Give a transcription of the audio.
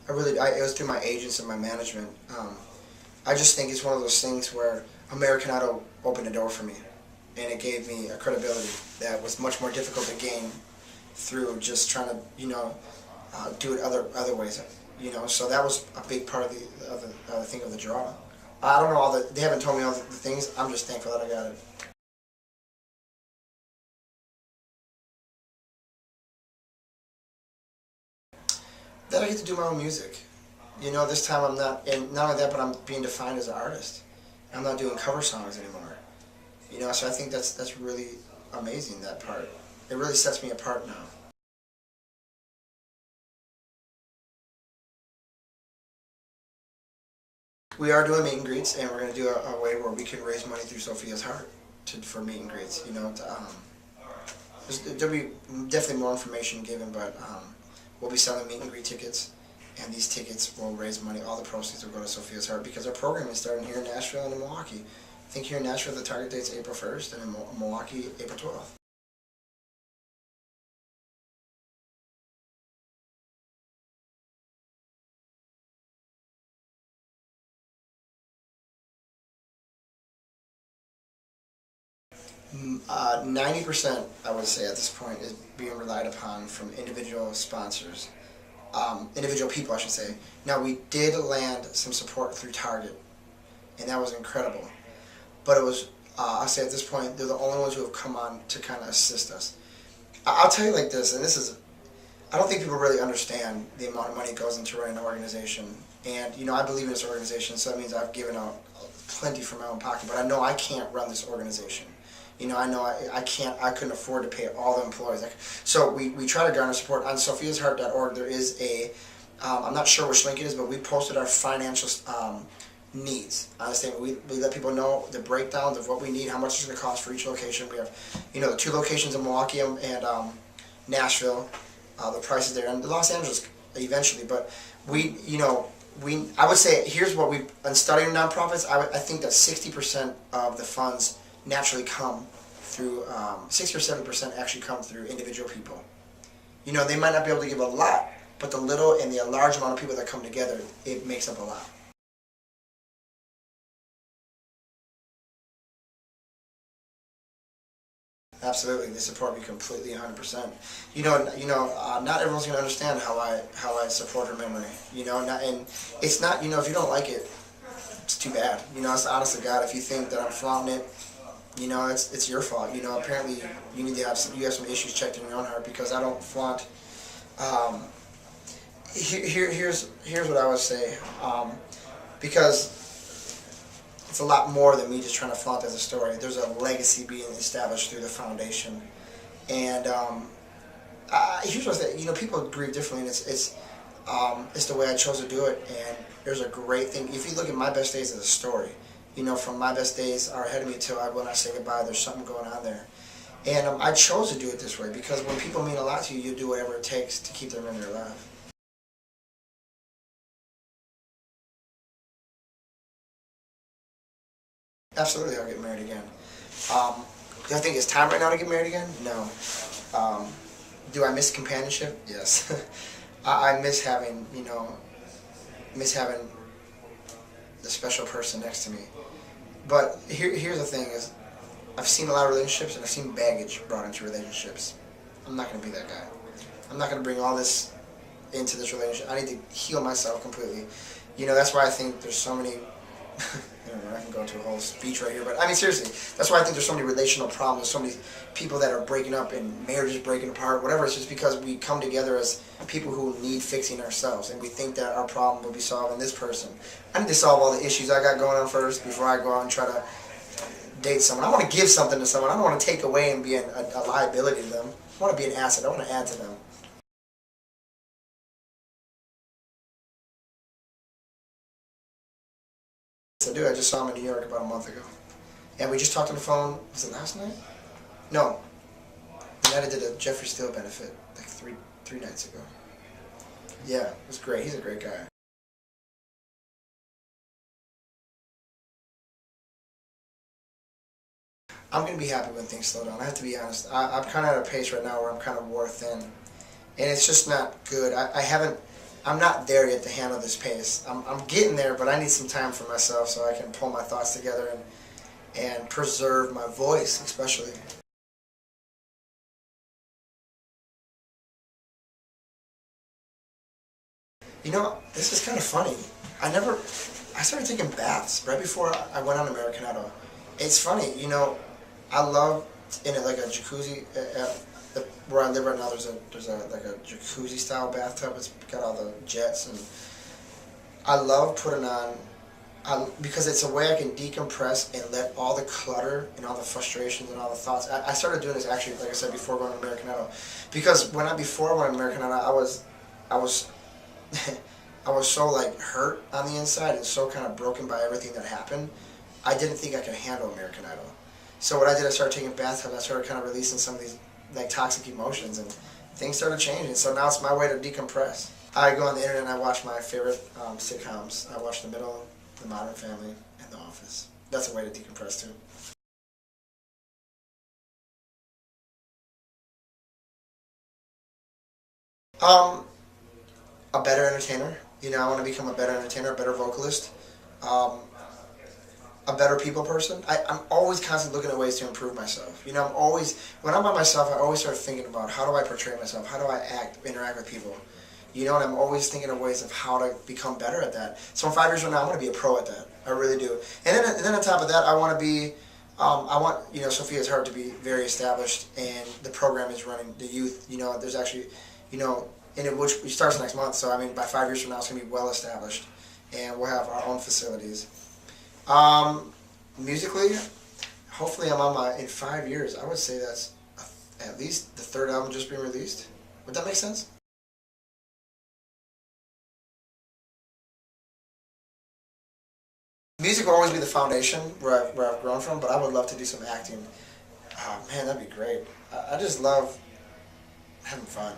It was through my agents and my management. I just think it's one of those things where American Idol opened a door for me, and it gave me a credibility that was much more difficult to gain through just trying to, do it other ways, So that was a big part of the thing of the draw. I don't know they haven't told me all the things. I'm just thankful that I got it. That I get to do my own music. This time I'm not, and not only that, but I'm being defined as an artist. I'm not doing cover songs anymore. So I think that's really amazing, that part. It really sets me apart now. We are doing meet and greets, and we're going to do a way where we can raise money through Sophia's heart for meet and greets. There'll be definitely more information given, but we'll be selling meet and greet tickets, and these tickets will raise money. All the proceeds will go to Sophia's heart because our program is starting here in Nashville and in Milwaukee. I think here in Nashville the target date's April 1st, and in Milwaukee, April 12th. Mm, 90%, I would say at this point, is being relied upon from individual sponsors, individual people, I should say. Now, we did land some support through Target, and that was incredible. But it was, I'll say at this point, they're the only ones who have come on to kind of assist us. I'll tell you like this, and this is, I don't think people really understand the amount of money that goes into running an organization. And, I believe in this organization, so that means I've given out plenty from my own pocket, but I know I can't run this organization. I know I couldn't afford to pay all the employees. So we try to garner support. On sophiasheart.org there is I'm not sure which link it is, but we posted our financial needs. We let people know the breakdowns of what we need, how much it's going to cost for each location. We have, the 2 locations in Milwaukee and Nashville, the prices there, and Los Angeles eventually. But I would say, here's what in studying nonprofits, I think that 60% of the funds naturally come through, 60 or 70% actually come through individual people. They might not be able to give a lot, but the little and the large amount of people that come together, it makes up a lot. Absolutely, they support me completely, 100%. Not everyone's gonna understand how I support her memory. And it's not, if you don't like it, it's too bad. It's honest to God. If you think that I'm flaunting it, it's your fault. Apparently you need to have you have some issues checked in your own heart, because I don't flaunt. Here's what I would say, because it's a lot more than me just trying to flaunt as a story. There's a legacy being established through the foundation, and here's what I say. People grieve differently, and it's the way I chose to do it. And there's a great thing. If you look at my best days as a story, from my best days are ahead of me till when I say goodbye, there's something going on there. And I chose to do it this way because when people mean a lot to you, you do whatever it takes to keep their memory alive. Absolutely, I'll get married again. Do I think it's time right now to get married again? No. Do I miss companionship? Yes. I miss having, the special person next to me. But here's the thing is, I've seen a lot of relationships, and I've seen baggage brought into relationships. I'm not going to be that guy. I'm not going to bring all this into this relationship. I need to heal myself completely. That's why I think there's so many, I can go into a whole speech right here, but I mean seriously, that's why I think there's so many relational problems, so many people that are breaking up and marriages breaking apart, whatever. It's just because we come together as people who need fixing ourselves, and we think that our problem will be solved in this person. I need to solve all the issues I got going on first before I go out and try to date someone. I want to give something to someone. I don't want to take away and be a liability to them. I want to be an asset. I want to add to them. I do. I just saw him in New York about a month ago. And we just talked on the phone, was it last night? No. The night I did a Jeffrey Steele benefit, like three nights ago. Yeah, it was great. He's a great guy. I'm going to be happy when things slow down. I have to be honest. I'm kind of at a pace right now where I'm kind of wore thin. And it's just not good. I I'm not there yet to handle this pace. I'm getting there, but I need some time for myself so I can pull my thoughts together and preserve my voice, especially. You know, this is kind of funny. I started taking baths right before I went on American Idol. It's funny, you know, I love in it like a jacuzzi. Where I live right now, there's a like a jacuzzi style bathtub. It's got all the jets, and I love putting on. Because it's a way I can decompress and let all the clutter and all the frustrations and all the thoughts. I started doing this actually, like I said, before going to American Idol, because before I went to American Idol, I was I was so like hurt on the inside and so kind of broken by everything that happened. I didn't think I could handle American Idol. So what I did, I started taking bathtubs. I started kind of releasing some of these like toxic emotions, and things started changing. So now it's my way to decompress. I go on the internet and I watch my favorite sitcoms. I watch The Middle, The Modern Family, and The Office. That's a way to decompress too. Um, a better entertainer. You know, I want to become a better entertainer, a better vocalist, um, a better people person. I'm always constantly looking at ways to improve myself. You know, when I'm by myself, I always start thinking about how do I portray myself? How do I interact with people? You know, and I'm always thinking of ways of how to become better at that. So in 5 years from now, I want to be a pro at that. I really do. And then on top of that, I want to be, I want, you know, Sophia's Heart to be very established, and the program is running, the youth, you know, there's actually, you know, and which starts next month. So I mean, by 5 years from now, it's going to be well established, and we'll have our own facilities. Musically, hopefully in 5 years, I would say that's at least the third album just being released. Would that make sense? Music will always be the foundation where I've grown from, but I would love to do some acting. Oh man, that'd be great. I just love having fun.